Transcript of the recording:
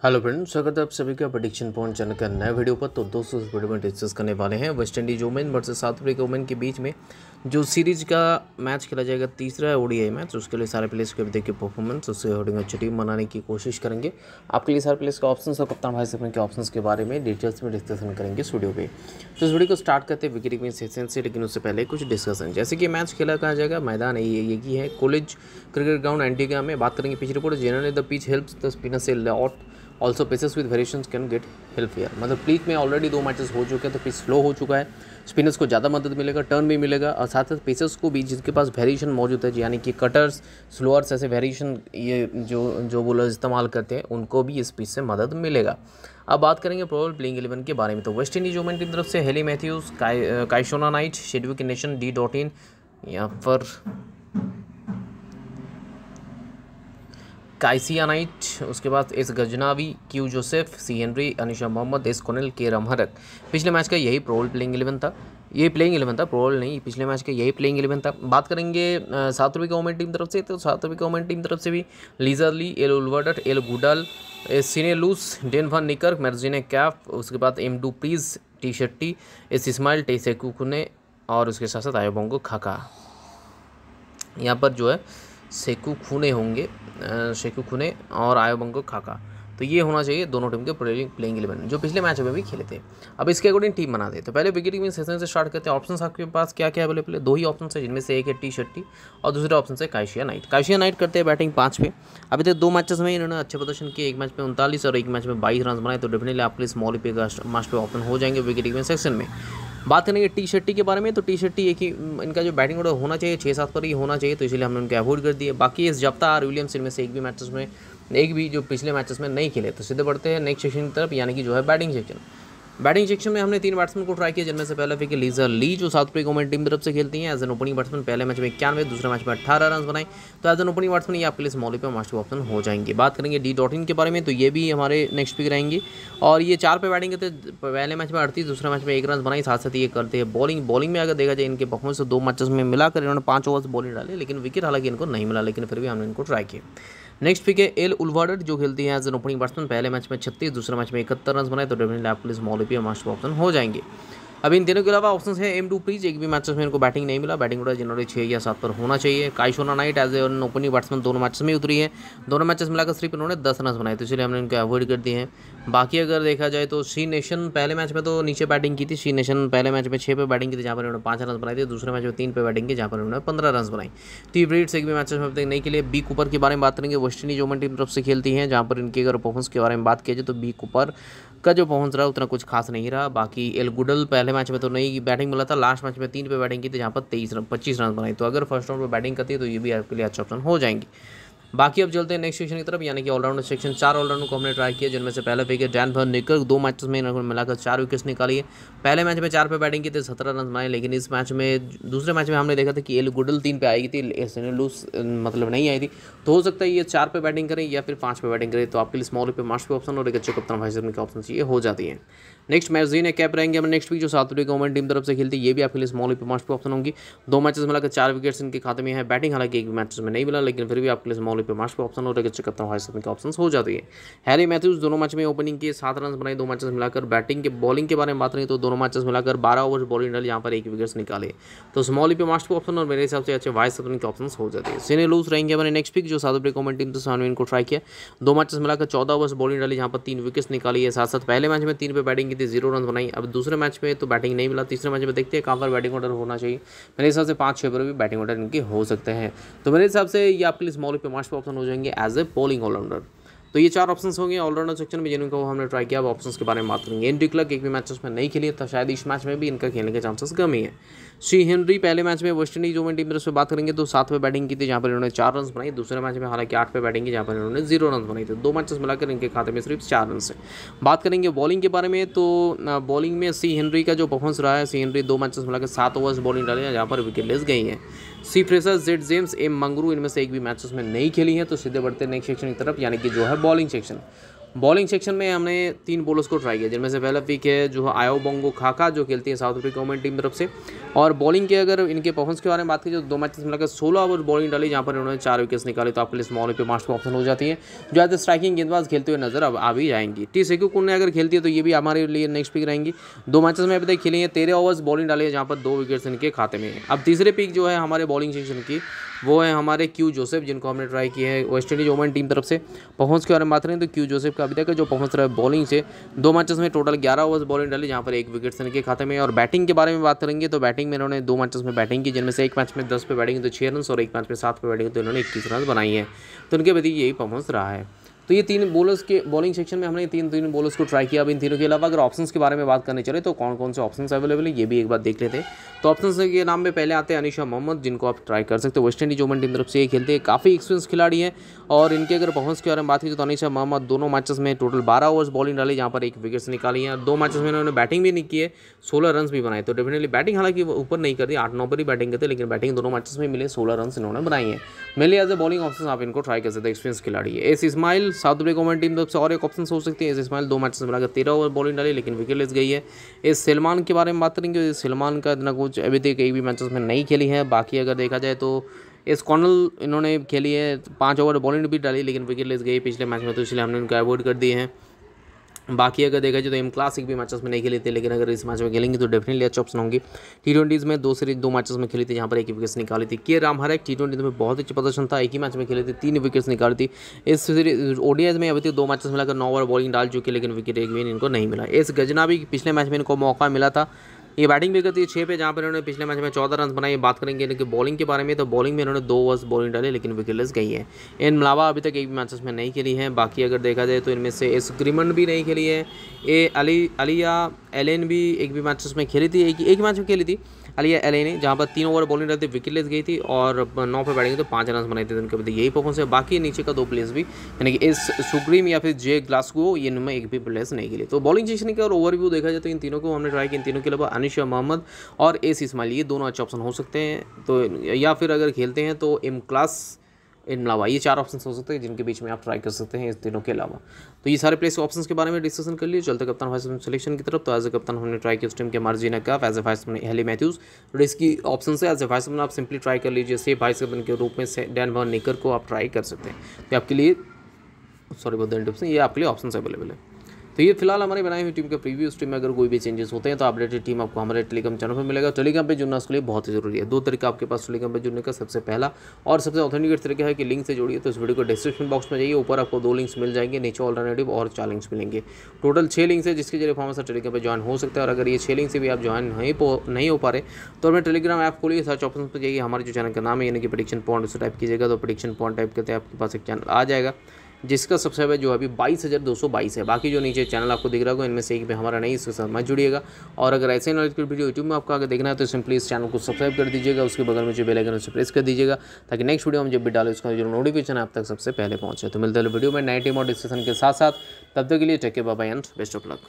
Hello friends, स्वागत है आप सभी का प्रेडिक्शन पॉइंट चैनल का नया वीडियो पर। तो दोस्तों इस वीडियो में डिस्कस करने वाले हैं West Indies women versus south Africa women के बीच में जो सीरीज का मैच खेला जाएगा, तीसरा ओडीआई मैच। उसके लिए सारे प्लेयर्स के देखिए परफॉर्मेंस, उससे अकॉर्डिंग अच्छी टीम बनाने की कोशिश करेंगे। आपके लिए सारे प्लेयर्स के ऑप्शंस और कप्तान भाई साहब के ऑप्शंस के बारे में डिटेल्स में डिस्कशन करेंगे इस वीडियो पे। तो इस वीडियो को स्टार्ट करते हैं विकेट कीपिंग सेशन से, लेकिन उससे पहले कुछ डिस्कशन। जैसे कि मैच खेला कहा जाएगा, मैदान एक ही है, कॉलेज क्रिकेट ग्राउंड एंटीगा में। बात करेंगे pitch report. Generally the pitch helps the spinner से lot, also pitches with variations can get help here. मतलब पिच में ऑलरेडी 2 मैचेस हो चुके हैं, तो पिच स्लो हो चुका है, स्पिनर्स को ज़्यादा मदद मिलेगा, टर्न भी मिलेगा, और साथ साथ पिचेस को भी जिनके पास वेरिएशन मौजूद है, यानी कि कटर्स, स्लोअर्स, ऐसे वेरिएशन ये जो बॉलर्स इस्तेमाल करते हैं, उनको भी इस पिच से मदद मिलेगा। अब बात करेंगे प्रोबेबल प्लेइंग 11 के बारे में। तो वेस्ट इंडीज वोमेन की तरफ से Hayley Matthews, Kyshona Knight, Chedean Nation, D.in, यहाँ पर काइसिया नाइट, उसके बाद S Gajnabi, Q Joseph, C Henry, Anisa Mohammed, S Connell, K Ramharack. पिछले मैच का यही प्रोबेबल प्लेइंग 11 था, ये प्लेइंग 11 था, प्रोबेबल नहीं, पिछले मैच का यही प्लेइंग 11 था। बात करेंगे साउथ अफ्रीका वोमेन टीम तरफ से। तो साउथ अफ्रीका वोमेन टीम तरफ से भी Lizelle Lee, L Wolvaardt, L Goodall, Sune Luus, Dane van Niekerk, Marizanne Kapp, उसके बाद M du Preez, T Chetty, S Ismail, T Sekhukhune, और उसके साथ साथ आयोबोंगो खाका। यहाँ पर जो है सेकू खूने और आयोबंगो खाका। तो ये होना चाहिए दोनों टीम के प्लेइंग 11 जो पिछले मैच में भी खेले थे। अब इसके अकॉर्डिंग टीम बना दे। तो पहले विकेट कीपिंग सेशन से स्टार्ट करते हैं। ऑप्शंस आपके पास क्या क्या अवेलेबल है? 2 ही ऑप्शन है, जिनमें से एक है टी शेट्टी और दूसरा ऑप्शन है काइशिया नाइट। काइशिया नाइट करते हैं बैटिंग 5 पे। अभी तक 2 मैचेस में इन्होंने अच्छे प्रदर्शन किए, एक मैच में 39 और एक मैच में 22 रन बनाए। तो डेफिनेटली आपके लिए स्मॉल पे मास्ट पे ऑप्शन हो जाएंगे विकेट कीपिंग सेक्शन में। बात करेंगे टी शेट्टी के बारे में। तो टी शेट्टी एक ही इनका जो बैटिंग ऑर्डर होना चाहिए 6-7 पर ही होना चाहिए, तो इसलिए हमने उनको अवॉइड कर दिया। बाकी इस जफ्ता और विलियम्स, इनमें से एक भी जो पिछले मैचेस में नहीं खेले। तो सीधे बढ़ते हैं नेक्स्ट सेक्शन की तरफ, यानी कि जो है बैटिंग सेक्शन। बैटिंग सेक्शन में हमने 3 बैट्समैन को ट्राई किया, जिनमें से पहला विकेट लीजर ली, जो साउथ अफ्रीका वोमेन टीम तरफ से खेलती हैं एज एन ओपनिंग बैट्समैन। पहले मैच में 91, दूसरे मैच में 18 रन बनाए। तो एज एन ओपनिंग बैट्समैन ये आपके लिए स्मॉल पे मास्ट ऑप्शन हो जाएंगे। बात करेंगे D.in के बारे में। तो ये भी हमारे नेक्स्ट पिक रहेंगे, और ये 4 पे बैटिंग करते हैं। पहले मैच में 38, दूसरे मैच में 1 रन बनाई। साथ साथ ये करते हैं बॉलिंग में अगर देखा जाए इनके परफॉर्मेंस, तो 2 मैचेस में मिलाकर इन्होंने 5 ओवर्स बॉलिंग डाले, लेकिन विकेट हालांकि इनको नहीं मिला, लेकिन फिर भी हमने इनको ट्राई किया। नेक्स्ट पिक है एल उल्वर्डट, जो खेलती है एज एन ओपनिंग बैट्समैन। पहले मैच में 36, दूसरे मैच में 71 रन बनाए। तो डेफिनेटली आपके लिए स्मॉल पे मास्ट ऑप्शन हो जाएंगे। अब इन तीनों के अलावा ऑप्शन है एम डू प्रीज, एक भी मैचेस में इनको बैटिंग नहीं मिला। बैटिंग ऑर्डर जनरली 6 या 7 पर होना चाहिए। Kyshona Knight as an opening batsman 2 matches में उतरी है, दोनों मैचेस मिलाकर सिर्फ इन्होंने 10 रन बनाए, तो इसलिए हमने इनको अवॉइड कर दिए हैं। बाकी अगर देखा जाए तो सी नेशन पहले मैच में तो नीचे बैटिंग की थी। सी नेशन पहले मैच में 6 पे बैटिंग की थी, जहाँ पर इन्होंने 5 रन बनाए थे। दूसरे मैच में 3 पे बैटिंग की, जहाँ पर इन्होंने 15 रन बनाई। तो ये ब्रीड्स एक भी मैचेस में अब तक नहीं खेले। बी कूपर के बारे में बात करेंगे। वेस्ट इंडीज वोमेन टीम तरफ से खेलती हैं, जहाँ पर इनकी अगर परफॉर्मेंस के बारे में बात की जाए तो बी कूपर का जो परफॉर्मेंस रहा उतना कुछ खास नहीं रहा। बाकी एल गुडल पहले मैच में तो नहीं बैटिंग मिला था, लास्ट मैच में 3 पे बैटिंग की थी, जहाँ पर 25 रन बनाई। तो अगर फर्स्ट राउंड पर बैटिंग करती है तो ये भी आपके लिए अच्छा ऑप्शन हो जाएंगी। बाकी अब चलते हैं नेक्स्ट सेक्शन की तरफ, यानी कि ऑलराउंडर सेक्शन। 4 ऑलराउंडर को हमने ट्राई किया, जिनमें से पहला विकेट डैन van निकर। 2 मैचेस में इन्होंने मिलाकर 4 विकेट्स निकाली है। पहले मैच में 4 पे बैटिंग की थी, 17 रन बनाए, लेकिन इस मैच में दूसरे मैच में हमने देखा था कि एल गुडल 3 पे आई थी, सिने लूस मतलब नहीं आई थी। तो हो सकता है ये 4 पे बैटिंग करें या फिर 5 पे बैटिंग करें, तो आपके लिए स्मॉल पे मास्ट पे ऑप्शन और एक अच्छे कप्तान भाई साहब के ऑप्शन चाहिए हो जाती है। नेक्स्ट मैगजीन कैप रहेंगे हमें नेक्स्ट वीक, जो साउथ अफ्रीका वोमेन टीम तरफ से खेलती है। ये भी आपके लिए स्मॉल पे मास्ट पे ऑप्शन होंगी। 2 मैचेस मिलाकर 4 विकेट्स इनके खाते में है। बैटिंग हालांकि एक भी मैचेस में नहीं मिला, लेकिन फिर भी आपके लिए स्मॉल पे मास्ट पे ऑप्शन और एक अच्छे कप्तान भाई साहब के ऑप्शन हो जाती है। हैरी मैथ्यूज 2 मैच में ओपनिंग किए, 7 रन बनाए 2 मैचेस मिलाकर। बॉलिंग के बारे में बात करें तो 2 मैचेस मिलाकर 12 ओवर बॉलिंग डाली, यहाँ पर 1 विकेट्स निकाले। तो स्मॉल पे मास्ट पे ऑप्शन और मेरे हिसाब से अच्छे वाइस सपन के ऑप्शन हो जाते हैं। सिने लूज रहेंगे हमारे नेक्स्ट पिक, जो साउथ अफ्रीका वोमेन टीम से हमने इनको ट्राई किया। 2 मैचेस मिलाकर 14 ओवर बॉलिंग डाली, जहाँ पर 3 विकेट्स निकाली है। साथ साथ पहले मैच में 3 पे बैटिंग की थी, 0 रन बनाई। अब दूसरे मैच में तो बैटिंग नहीं मिला, तीसरे मैच में देखते हैं कहाँ पर बैटिंग ऑर्डर होना चाहिए। मेरे हिसाब से 5-6 पर भी बैटिंग ऑर्डर इनके हो सकते हैं। तो मेरे हिसाब से ये आपके लिए स्मॉल पे मास्ट पे ऑप्शन हो जाएंगे एज ए बॉलिंग ऑलराउंडर। तो ये 4 ऑप्शंस होंगे ऑलराउंडर सेक्शन में, जिनको हमने ट्राई किया। अब ऑप्शंस के बारे में बात करेंगे। एंड्री क्लर्क एक भी मैचेस में नहीं खेली, तो शायद इस मैच में भी इनका खेलने के चांसेस कम ही है। सी हेनरी पहले मैच में वेस्ट इंडीज वोमेन टीम तरफ से बात करेंगे तो 7 पे बैटिंग की थी, जहाँ पर इन्होंने 4 रन बनाई। दूसरे मैच में हालांकि 8 पे बैटिंग की, जहाँ पर इन्होंने 0 रन बनाई थे। 2 मैचेस मिलाकर इनके खाते में सिर्फ 4 रन से। बात करेंगे बॉलिंग के बारे में, तो बॉलिंग में सी हेनरी का जो परफॉर्मेंस रहा है, सी हेनरी 2 मैचेस मिलाकर 7 ओवर्स बॉलिंग डाली है, जहाँ पर विकेट लेस गई है। C Fraser, Z James, M Mangru इनमें से एक भी मैचेस में नहीं खेली है। तो सीधे बढ़ते हैं नेक्स्ट सेक्शन की तरफ, यानी कि जो है बॉलिंग सेक्शन। बॉलिंग सेक्शन में हमने 3 बॉलर्स को ट्राई किया, जिनमें से पहला पिक है जो आयो बोंगो खाका, जो खेलती है साउथ अफ्रीका वुमेन टीम तरफ से। और बॉलिंग के अगर इनके परफॉर्मेंस के बारे में बात की, जो 2 मैचेस मिलाकर 16 ओवर बॉलिंग डाली, जहाँ पर इन्होंने 4 विकेट्स निकाली, तो आपके लिए स्मॉल पे मार्क्स पे ऑप्शन हो जाती है, जो आज स्ट्राइकिंग गेंदबाज खेलते हुए नजर अब आ भी जाएंगी। टी सेक्यू कुन ने अगर खेलती है तो ये भी हमारे लिए नेक्स्ट पिक रहेंगी। 2 मैचेस में अभी तक खेली है, 13 ओवर्स बॉलिंग डाली है, जहाँ पर 2 विकेट्स इनके खाते में है। अब तीसरे पिक जो है हमारे बॉलिंग सेक्शन की, वो है हमारे क्यू जोसेफ, जिनको हमने ट्राई किया है वेस्ट इंडीज वुमेन टीम तरफ से। परफॉर्मेंस के बारे में बात करें तो क्यू जोसेफ का अभी तक जो परफॉर्मेंस रहा है बॉलिंग से, 2 मैचेस में टोटल 11 ओवर्स बॉलिंग डाली, जहाँ पर 1 विकेट इनके खाते में। और बैटिंग के बारे में बात करेंगे तो बैटिंग में इन्होंने 2 मैचेस में बैटिंग की, जिनमें से एक मैच में 10 पे बैटिंग तो 6 रन, और एक मैच में 7 पे बैटिंग तो इन्होंने 21 रन बनाई है। तो इनके प्रति यही परफॉर्मेंस रहा है। तो ये 3 बॉलर्स के बॉलिंग सेक्शन में हमने 3 बॉलर्स को ट्राई किया। अब इन तीनों के अलावा अगर ऑप्शंस के बारे में बात करने चले तो कौन कौन से ऑप्शंस अवेलेबल है ये भी एक बार देख लेते हैं। तो ऑप्शंस के नाम में पहले आते हैं अनिशा मोहम्मद, जिनको आप ट्राई कर सकते हो। वेस्ट इंडीज वुमेन टीम तरफ से ये खेलते हैं, काफ़ी एक्सपीरियंस खिलाड़ी है। और इनके अगर परफॉर्मेंस के बारे में बात की तो अनिशा मोहम्मद 2 मैचेस में टोटल 12 ओवर्स बॉलिंग डाली, जहाँ पर 1 विकेट्स निकाली है। 2 मैचेस में इन्होंने बैटिंग भी नहीं की है, 16 रन भी बनाए। तो डेफिनेटली बैटिंग हालांकि ऊपर नहीं करती, 8-9 पर ही बैटिंग करते, लेकिन बैटिंग 2 मैचेस में मिले, 16 रन इन्होंने बनाई है। Mainly as a bowling option आप इनको ट्राई कर सकते हैं, एक्सपीरियंस खिलाड़ी है। S Ismail South Africa women team से और एक ऑप्शन हो सकती है। एस इस्माइल 2 मैचेस मिलाकर 13 ओवर बॉलिंग डाली, लेकिन विकेटलेस गई है। इस सलमान के बारे में बात करेंगे, सलमान का इतना कुछ अभी तक एक भी मैचेस में नहीं खेली है। बाकी अगर देखा जाए तो इस कॉर्नल इन्होंने खेली है, 5 ओवर बॉलिंग भी डाली, लेकिन विकेटलेस गई पिछले मैच में, तो इसलिए हमने उनको अवॉइड कर दिए हैं। बाकी अगर देखा जाए तो एम क्लासिक भी मैचेस में नहीं खेली थी, लेकिन अगर इस मैच में खेलेंगे तो डेफिनेटली अच्छा ऑप्शन होंगी। T20s में 2 मैचेस में खेली थी, जहाँ पर 1 विकेट्स निकाली थी। के रामहरक T20 में बहुत अच्छा प्रदर्शन था, एक ही मैच में खेले थे, 3 विकेट्स निकाली थी। इस ODIs में अभी तक 2 मैचेस मिलाकर 9 ओवर बॉलिंग डाल चुके, लेकिन विकेट एक भी इनको नहीं मिला। इस गजनाबी पिछले मैच में इनको मौका मिला था, ये बैटिंग भी करती है 6 पे, जहाँ पर इन्होंने पिछले मैच में 14 रन बनाए। बात करेंगे इनकी बॉलिंग के बारे में तो बॉलिंग में इन्होंने 2 ओवर्स बॉलिंग डाली, लेकिन विकेटलेस गई है। इन मलावा अभी तक एक भी मैचेस में नहीं खेली है। बाकी अगर देखा जाए तो इनमें से एस ग्रीमन भी नहीं खेली है, अलिया एलेन भी एक भी मैचेस में खेली थी, एक मैच में खेली थी अलिया एलेन ने, जहाँ पर 3 ओवर बॉलिंग डाली थी, विकेटलेस गई थी, और 9 पे बैटिंग तो 5 रन बनाए थे। उनके बदले यही परफॉर्मेंस है। बाकी नीचे का 2 प्लेयर्स भी, यानी कि इस सुग्रीम या फिर जे ग्लासगो, ये इनमें एक भी प्लेयर्स नहीं खेले। तो बॉलिंग सेक्शन का और ओवरव्यू देखा जाए तो इन तीनों को हमने ट्राई किया। इन तीनों के अलावा अनिशा मोहम्मद और एस इस्माइल, ये दोनों अच्छे ऑप्शन हो सकते हैं। तो या फिर अगर खेलते हैं तो एम क्लास इन अलावा ये 4 ऑप्शन हो सकते हैं, जिनके बीच में आप ट्राई कर सकते हैं इस तीनों के अलावा। तो ये सारे प्लेस ऑप्शंस के बारे में डिस्कशन कर लिए। चलते कप्तान वाइस सिलेक्शन की तरफ। तो एज ए कप्तान हमने ट्राई किया उस टीम के मार्जिना कफ, एज ए वाइस हमने हेली मैथ्यूज़। तो इसकी ऑप्शन है एज ए वाइस आप सिंपली ट्राई कर लीजिए। सेफ वाइस कैप्टन के रूप में डैन वॉन निकर को आप ट्राई कर सकते हैं। तो आपके लिए बहुत टिप्स हैं, ये आपके लिए ऑप्शन अवेलेबल है। तो ये फिलहाल हमारी बनाई हुई टीम के प्रीव्यू। टीम में अगर कोई भी चेंजेस होते हैं तो अपडेटेड टीम आपको हमारे टेलीग्राम चैनल पर मिलेगा। टेलीग्राम पे जुड़ना उसके लिए बहुत ही जरूरी है। 2 तरीका आपके पास टेलीग्राम पे जुड़ने का। सबसे पहला और सबसे ऑथेंटिकेट तरीका है कि लिंक से जुड़िए। तो इस वीडियो को डिस्क्रिप्शन बॉक्स में जाइए, ऊपर आपको 2 लिंक्स मिल जाएंगे, नीचे ऑल्टरनेटिव और 4 लिंक्स मिलेंगे। टोटल 6 लिंक्स है, जिसके जरिए फॉर्म से टेलीग्राम पर ज्वाइन हो सकता है। और अगर ये 6 लिंक से भी आप ज्वाइन नहीं हो पा रहे तो अपने टेलीग्राम ऐप खोलिए, सर्च ऑप्शन पर जाइए, हमारे जो चैनल का नाम है यानी कि प्रेडिक्शन पॉइंट, उसे टाइप कीजिएगा तो प्रेडिक्शन पॉइंट टाइप करते हैं आपके पास एक चैनल आ जाएगा, जिसका सब्सक्राइबर जो अभी 22,222 है। बाकी जो नीचे चैनल आपको दिख रहा होगा इनमें से एक भी हमारा नहीं, इसके साथ मत जुड़िएगा। और अगर ऐसे नॉलेज की वीडियो यूट्यूब में आपको आगे देखना है तो सिंपली इस चैनल को सब्सक्राइब कर दीजिएगा, उसके बगल में जो बेल आइकन उसे प्रेस कर दीजिएगा, ताकि नेक्स्ट वीडियो हम जब भी डालें उसका जो नोटिफिकेशन आप तक सबसे पहले पहुंचे। तो मिलते हैं वीडियो में नए टीम और डिस्कशन के साथ साथ। तब तक के लिए take care, bye bye and best of luck.